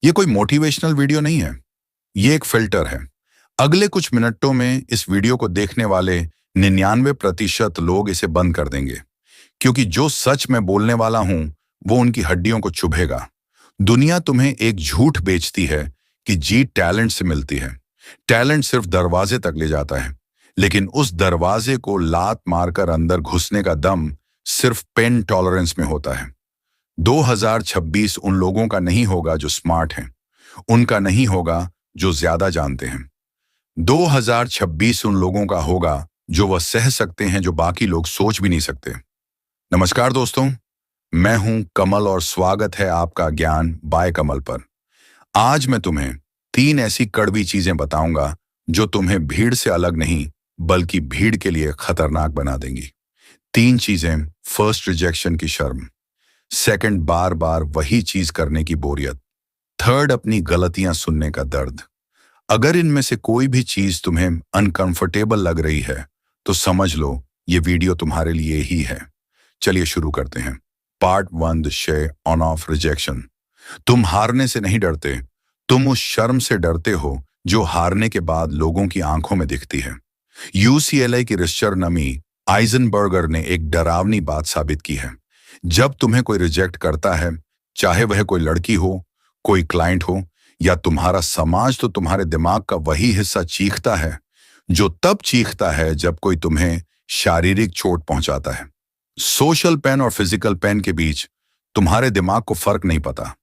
ये कोई motivational video नहीं है, ये एक फिल्टर है। अगले कुछ मिनटों में इस वीडियो को देखने वाले 99% लोग इसे बंद कर देंगे, क्योंकि जो सच मैं बोलने वाला हूं वो उनकी हड्डियों को चुभेगा। दुनिया तुम्हें एक झूठ बेचती है कि जीत टैलेंट से मिलती है। टैलेंट सिर्फ दरवाजे तक ले जाता है, लेकिन उस दरवाजे को लात मारकर अंदर घुसने का दम सिर्फ पेन टॉलरेंस में होता है। 2026 उन लोगों का नहीं होगा जो स्मार्ट हैं, उनका नहीं होगा जो ज्यादा जानते हैं। 2026 उन लोगों का होगा जो वह सह सकते हैं जो बाकी लोग सोच भी नहीं सकते। नमस्कार दोस्तों, मैं हूं कमल और स्वागत है आपका ज्ञान बाय कमल पर। आज मैं तुम्हें 3 ऐसी कड़वी चीजें बताऊंगा जो तुम्हें भीड़ से अलग नहीं बल्कि भीड़ के लिए खतरनाक बना देंगी। 3 चीजें। फर्स्ट, रिजेक्शन की शर्म। सेकंड, बार बार वही चीज करने की बोरियत। थर्ड, अपनी गलतियां सुनने का दर्द। अगर इनमें से कोई भी चीज तुम्हें अनकंफर्टेबल लग रही है तो समझ लो ये वीडियो तुम्हारे लिए ही है। चलिए शुरू करते हैं। Part 1, the share on off rejection. तुम हारने से नहीं डरते, तुम उस शर्म से डरते हो जो हारने के बाद लोगों की आंखों में दिखती है। यूसीएलए की रिसर्चर नमी आइजनबर्गर ने एक डरावनी बात साबित की है। जब तुम्हें कोई रिजेक्ट करता है, चाहे वह कोई लड़की हो, कोई क्लाइंट हो या तुम्हारा समाज, तो तुम्हारे दिमाग का वही हिस्सा चीखता है जो तब चीखता है जब कोई तुम्हें शारीरिक चोट पहुंचाता है। सोशल पेन और फिजिकल पेन के बीच तुम्हारे दिमाग को फर्क नहीं पता।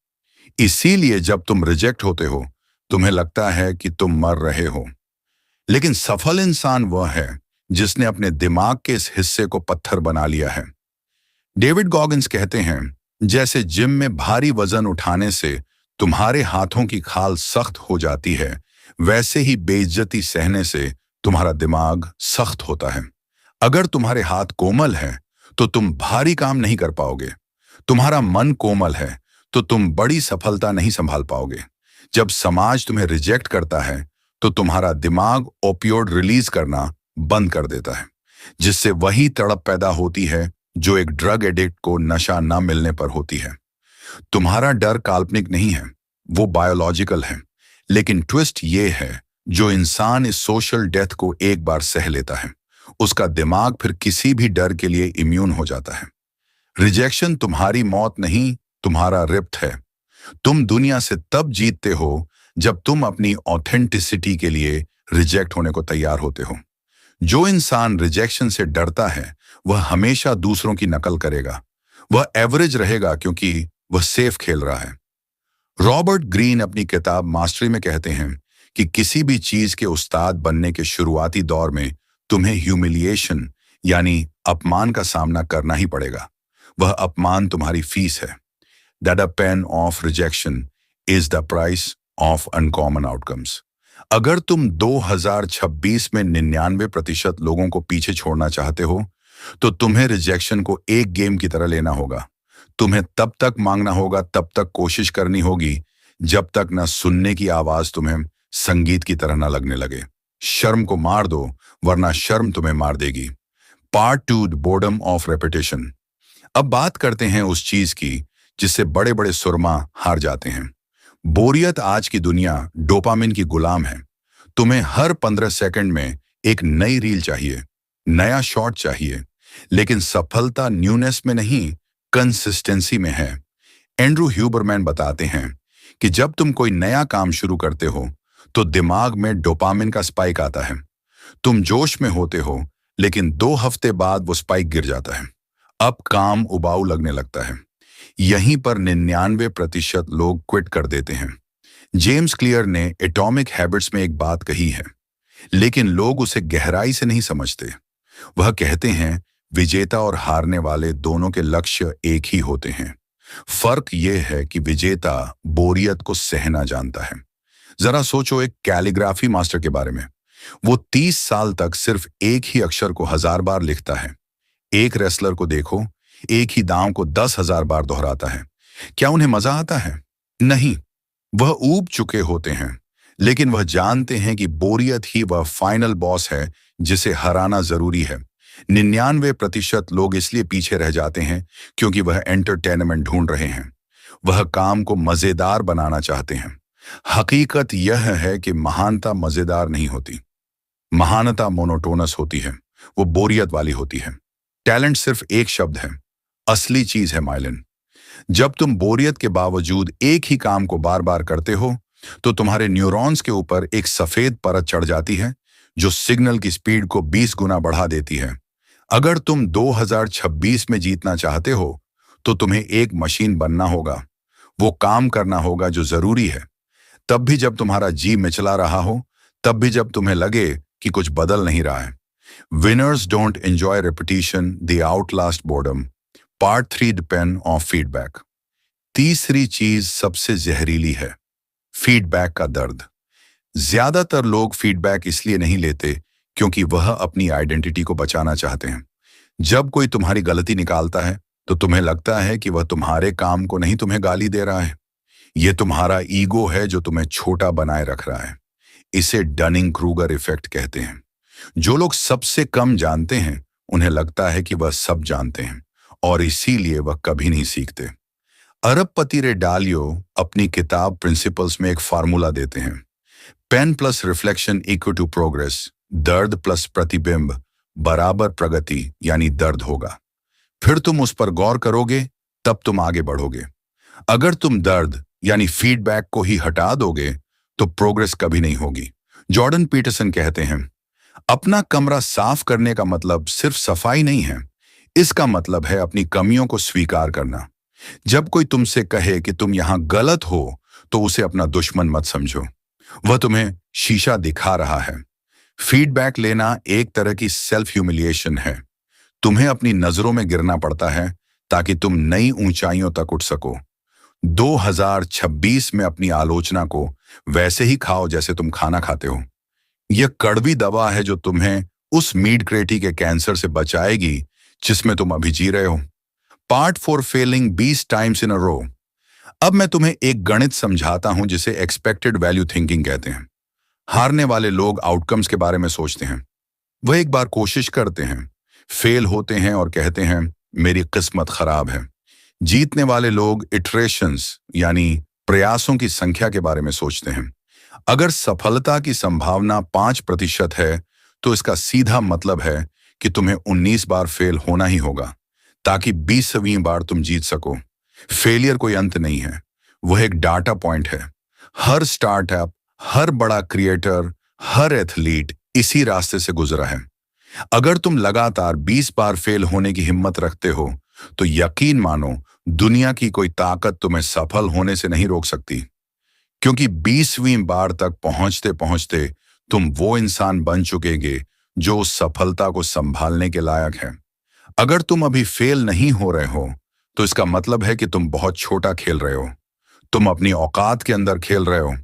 इसीलिए जब तुम रिजेक्ट होते हो तुम्हें लगता है कि तुम मर रहे हो। लेकिन सफल इंसान वह है जिसने अपने दिमाग के इस हिस्से को पत्थर बना लिया है। डेविड गॉगिंस कहते हैं, जैसे जिम में भारी वजन उठाने से तुम्हारे हाथों की खाल सख्त हो जाती है, वैसे ही बेइज्जती सहने से तुम्हारा दिमाग सख्त होता है। अगर तुम्हारे हाथ कोमल हैं तो तुम भारी काम नहीं कर पाओगे। तुम्हारा मन कोमल है तो तुम बड़ी सफलता नहीं संभाल पाओगे। जब समाज तुम्हें रिजेक्ट करता है तो तुम्हारा दिमाग ओपियोड रिलीज करना बंद कर देता है, जिससे वही तड़प पैदा होती है जो एक ड्रग एडिक्ट को नशा न मिलने पर होती है। तुम्हारा डर काल्पनिक नहीं है, वो बायोलॉजिकल है। लेकिन ट्विस्ट ये है, जो इंसान इस सोशल डेथ को एक बार सह लेता है उसका दिमाग फिर किसी भी डर के लिए इम्यून हो जाता है। रिजेक्शन तुम्हारी मौत नहीं, तुम्हारा रिप्ट है। तुम दुनिया से तब जीतते हो जब तुम अपनी ऑथेंटिसिटी के लिए रिजेक्ट होने को तैयार होते हो। जो इंसान रिजेक्शन से डरता है वह हमेशा दूसरों की नकल करेगा। वह एवरेज रहेगा क्योंकि वह सेफ खेल रहा है। रॉबर्ट ग्रीन अपनी किताब मास्टरी में कहते हैं कि किसी भी चीज के उस्ताद बनने के शुरुआती दौर में तुम्हें ह्यूमिलिएशन यानी अपमान का सामना करना ही पड़ेगा। वह अपमान तुम्हारी फीस है। That a pain of rejection is the price of uncommon outcomes. अगर तुम 2026 में 99% लोगों को पीछे छोड़ना चाहते हो तो तुम्हें रिजेक्शन को एक गेम की तरह लेना होगा। तुम्हें तब तक मांगना होगा, तब तक कोशिश करनी होगी जब तक न सुनने की आवाज तुम्हें संगीत की तरह न लगने लगे। शर्म को मार दो वरना शर्म तुम्हें मार देगी। Part 2, boredom of repetition. अब बात करते हैं उस चीज की जिससे बड़े बड़े सुरमा हार जाते हैं। बोरियत आज की दुनिया डोपामिन की गुलाम है। तुम्हें हर 15 सेकंड में एक नई रील चाहिए, नया शॉट चाहिए, लेकिन सफलता न्यूनेस में नहीं, कंसिस्टेंसी में है। एंड्रू ह्यूबरमैन बताते हैं कि जब तुम कोई नया काम शुरू करते हो तो दिमाग में डोपामिन का स्पाइक आता है। तुम जोश में होते हो, लेकिन 2 हफ्ते बाद वो स्पाइक गिर जाता है। अब काम उबाऊ लगने लगता है। यहीं पर 99% लोग क्विट कर देते हैं। जेम्स क्लियर ने एटॉमिक हैबिट्स में एक बात कही है, लेकिन लोग उसे गहराई से नहीं समझते। वह कहते हैं, विजेता और हारने वाले दोनों के लक्ष्य एक ही होते हैं। फर्क यह है कि विजेता बोरियत को सहना जानता है। जरा सोचो एक कैलीग्राफी मास्टर के बारे में। वो 30 साल तक सिर्फ एक ही अक्षर को 1000 बार लिखता है। एक रेसलर को देखो, एक ही दांव को 10,000 बार दोहराता है। क्या उन्हें मजा आता है? नहीं, वह ऊब चुके होते हैं। लेकिन वह जानते हैं कि बोरियत ही वह फाइनल बॉस है जिसे हराना जरूरी है। 99% लोग इसलिए पीछे रह जाते हैं क्योंकि वह एंटरटेनमेंट ढूंढ रहे हैं। वह काम को मजेदार बनाना चाहते हैं। हकीकत यह है कि महानता मजेदार नहीं होती। महानता मोनोटोनस होती है, वो बोरियत वाली होती है। टैलेंट सिर्फ एक शब्द है, असली चीज है माइलिन। जब तुम बोरियत के बावजूद एक ही काम को बार बार करते हो तो तुम्हारे न्यूरॉन्स के ऊपर एक सफेद परत चढ़ जाती है जो सिग्नल की स्पीड को 20 गुना बढ़ा देती है। अगर तुम 2026 में जीतना चाहते हो तो तुम्हें एक मशीन बनना होगा, वो काम करना होगा जो जरूरी है, तब भी जब तुम्हारा जी मिचला रहा हो, तब भी जब तुम्हें लगे कि कुछ बदल नहीं रहा है। Winners don't enjoy repetition, they Outlast boredom. Part 3 depend on feedback. तीसरी चीज सबसे जहरीली है, फीडबैक का दर्द। ज्यादातर लोग फीडबैक इसलिए नहीं लेते क्योंकि वह अपनी आइडेंटिटी को बचाना चाहते हैं। जब कोई तुम्हारी गलती निकालता है तो तुम्हें लगता है कि वह तुम्हारे काम को नहीं तुम्हें गाली दे रहा है, यह तुम्हारा ईगो है जो तुम्हें छोटा बनाए रख रहा है। इसे डनिंग क्रूगर इफेक्ट कहते हैं। जो लोग सबसे कम जानते हैं उन्हें लगता है कि वह सब जानते हैं और इसीलिए वह कभी नहीं सीखते। अरबपति रे डालियो अपनी किताब प्रिंसिपल्स में एक फार्मूला देते हैं, pain plus reflection equal to progress, दर्द प्लस प्रतिबिंब बराबर प्रगति यानी दर्द होगा। फिर तुम उस पर गौर करोगे तब तुम आगे बढ़ोगे। अगर तुम दर्द यानी फीडबैक को ही हटा दोगे तो प्रोग्रेस कभी नहीं होगी। जॉर्डन पीटरसन कहते हैं, अपना कमरा साफ करने का मतलब सिर्फ सफाई नहीं है, इसका मतलब है अपनी कमियों को स्वीकार करना। जब कोई तुमसे कहे कि तुम यहां गलत हो तो उसे अपना दुश्मन मत समझो, वह तुम्हें शीशा दिखा रहा है। फीडबैक लेना एक तरह की सेल्फ ह्यूमिलिएशन है। तुम्हें अपनी नजरों में गिरना पड़ता है ताकि तुम नई ऊंचाइयों तक उठ सको। 2026 में अपनी आलोचना को वैसे ही खाओ जैसे तुम खाना खाते हो। यह कड़वी दवा है जो तुम्हें उस मीडक्रेटी के कैंसर से बचाएगी जिसमें तुम अभी जी रहे हो। पार्ट 4 फेलिंग 20 टाइम्स इन अ रो। अब मैं तुम्हें एक गणित समझाता हूं जिसे एक्सपेक्टेड वैल्यू थिंकिंग कहते हैं। हारने वाले लोग आउटकम्स के बारे में सोचते हैं। वह एक बार कोशिश करते हैं, फेल होते हैं और कहते हैं मेरी किस्मत खराब है। जीतने वाले लोग इटरेशंस यानी प्रयासों की संख्या के बारे में सोचते हैं। अगर सफलता की संभावना 5% है तो इसका सीधा मतलब है कि तुम्हें 19 बार फेल होना ही होगा ताकि 20वीं बार तुम जीत सको। फेलियर कोई अंत नहीं है, वह एक डाटा पॉइंट है। हर स्टार्टअप, हर बड़ा क्रिएटर, हर एथलीट इसी रास्ते से गुजरा है। अगर तुम लगातार 20 बार फेल होने की हिम्मत रखते हो तो यकीन मानो दुनिया की कोई ताकत तुम्हें सफल होने से नहीं रोक सकती, क्योंकि 20वीं बार तक पहुंचते पहुंचते तुम वो इंसान बन चुकेगे जो उस सफलता को संभालने के लायक है। अगर तुम अभी फेल नहीं हो रहे हो तो इसका मतलब है कि तुम बहुत छोटा खेल रहे हो, तुम अपनी औकात के अंदर खेल रहे हो।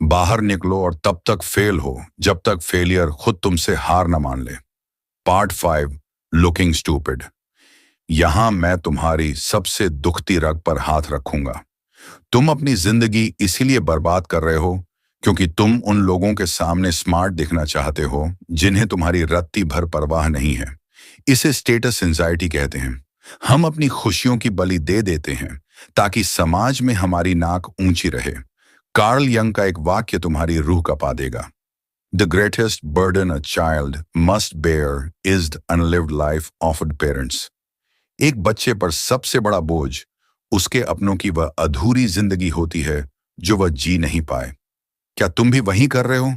बाहर निकलो और तब तक फेल हो जब तक फेलियर खुद तुमसे हार न मान ले। Part 5 looking stupid. यहां मैं तुम्हारी सबसे दुखती रग पर हाथ रखूंगा। तुम अपनी जिंदगी इसीलिए बर्बाद कर रहे हो क्योंकि तुम उन लोगों के सामने स्मार्ट दिखना चाहते हो जिन्हें तुम्हारी रत्ती भर परवाह नहीं है। इसे स्टेटस एंजाइटी कहते हैं। हम अपनी खुशियों की बलि दे देते हैं ताकि समाज में हमारी नाक ऊंची रहे। कार्ल यंग का एक वाक्य तुम्हारी रूह कपा देगा, The greatest burden a child must bear is the unlived life of the parents. एक बच्चे पर सबसे बड़ा बोझ उसके अपनों की वह अधूरी जिंदगी होती है जो वह जी नहीं पाए। क्या तुम भी वही कर रहे हो?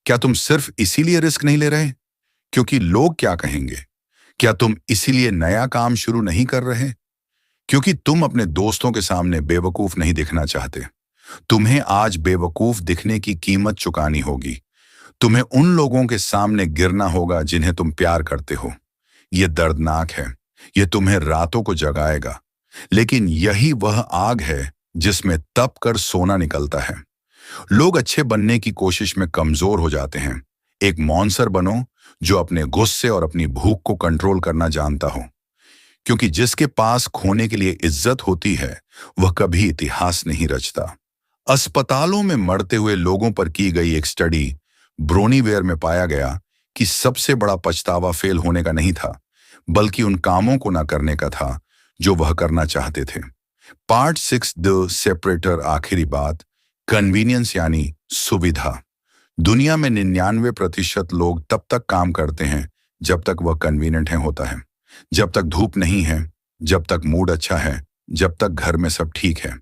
क्या तुम सिर्फ इसीलिए रिस्क नहीं ले रहे क्योंकि लोग क्या कहेंगे? क्या तुम इसीलिए नया काम शुरू नहीं कर रहे क्योंकि तुम अपने दोस्तों के सामने बेवकूफ नहीं दिखना चाहते? तुम्हें आज बेवकूफ दिखने की कीमत चुकानी होगी। तुम्हें उन लोगों के सामने गिरना होगा जिन्हें तुम प्यार करते हो। यह दर्दनाक है, यह तुम्हें रातों को जगाएगा, लेकिन यही वह आग है जिसमें तप कर सोना निकलता है। लोग अच्छे बनने की कोशिश में कमजोर हो जाते हैं। एक मॉन्स्टर बनो जो अपने गुस्से और अपनी भूख को कंट्रोल करना जानता हो, क्योंकि जिसके पास खोने के लिए इज्जत होती है वह कभी इतिहास नहीं रचता। अस्पतालों में मरते हुए लोगों पर की गई एक स्टडी ब्रोनीवेयर में पाया गया कि सबसे बड़ा पछतावा फेल होने का नहीं था, बल्कि उन कामों को न करने का था जो वह करना चाहते थे। पार्ट 6 द सेपरेटर, आखिरी बात, कन्वीनियंस यानी सुविधा। दुनिया में 99% लोग तब तक काम करते हैं जब तक वह कन्वीनियंट है होता है, जब तक धूप नहीं है, जब तक मूड अच्छा है, जब तक घर में सब ठीक है।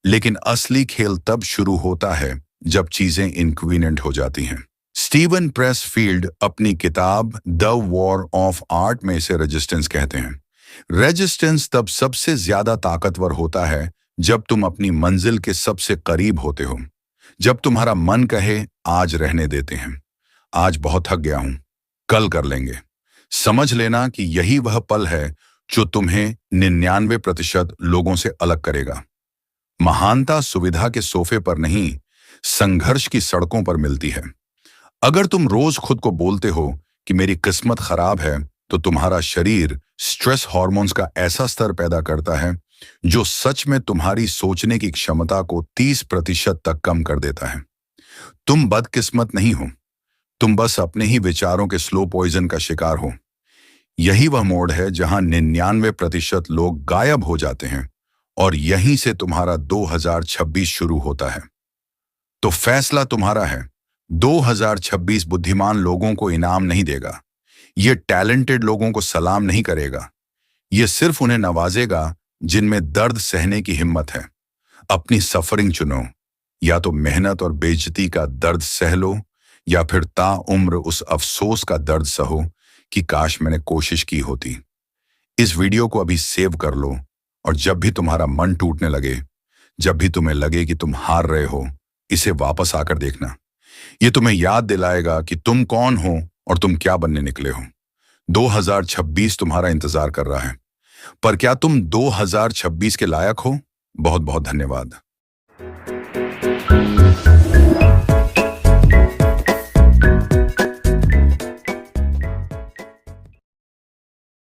लेकिन असली खेल तब शुरू होता है जब चीजें इनकन्वीनियंट हो जाती हैं। स्टीवन प्रेसफील्ड अपनी किताब द वॉर ऑफ आर्ट में इसे रेजिस्टेंस कहते हैं। रेजिस्टेंस तब सबसे ज्यादा ताकतवर होता है जब तुम अपनी मंजिल के सबसे करीब होते हो, जब तुम्हारा मन कहे आज रहने देते हैं, आज बहुत थक गया हूं, कल कर लेंगे। समझ लेना कि यही वह पल है जो तुम्हें 99% लोगों से अलग करेगा। महानता सुविधा के सोफे पर नहीं, संघर्ष की सड़कों पर मिलती है। अगर तुम रोज खुद को बोलते हो कि मेरी किस्मत खराब है, तो तुम्हारा शरीर स्ट्रेस हार्मोन्स का ऐसा स्तर पैदा करता है जो सच में तुम्हारी सोचने की क्षमता को 30% तक कम कर देता है। तुम बदकिस्मत नहीं हो, तुम बस अपने ही विचारों के स्लो पॉइजन का शिकार हो। यही वह मोड़ है जहां 99% लोग गायब हो जाते हैं और यहीं से तुम्हारा 2026 शुरू होता है। तो फैसला तुम्हारा है। 2026 बुद्धिमान लोगों को इनाम नहीं देगा, ये टैलेंटेड लोगों को सलाम नहीं करेगा, ये सिर्फ उन्हें नवाजेगा जिनमें दर्द सहने की हिम्मत है। अपनी सफरिंग चुनो, या तो मेहनत और बेइज्जती का दर्द सह लो, या फिर ताउम्र उस अफसोस का दर्द सहो कि काश मैंने कोशिश की होती। इस वीडियो को अभी सेव कर लो, और जब भी तुम्हारा मन टूटने लगे, जब भी तुम्हें लगे कि तुम हार रहे हो, इसे वापस आकर देखना। ये तुम्हें याद दिलाएगा कि तुम कौन हो और तुम क्या बनने निकले हो। 2026 तुम्हारा इंतजार कर रहा है, पर क्या तुम 2026 के लायक हो? बहुत बहुत धन्यवाद।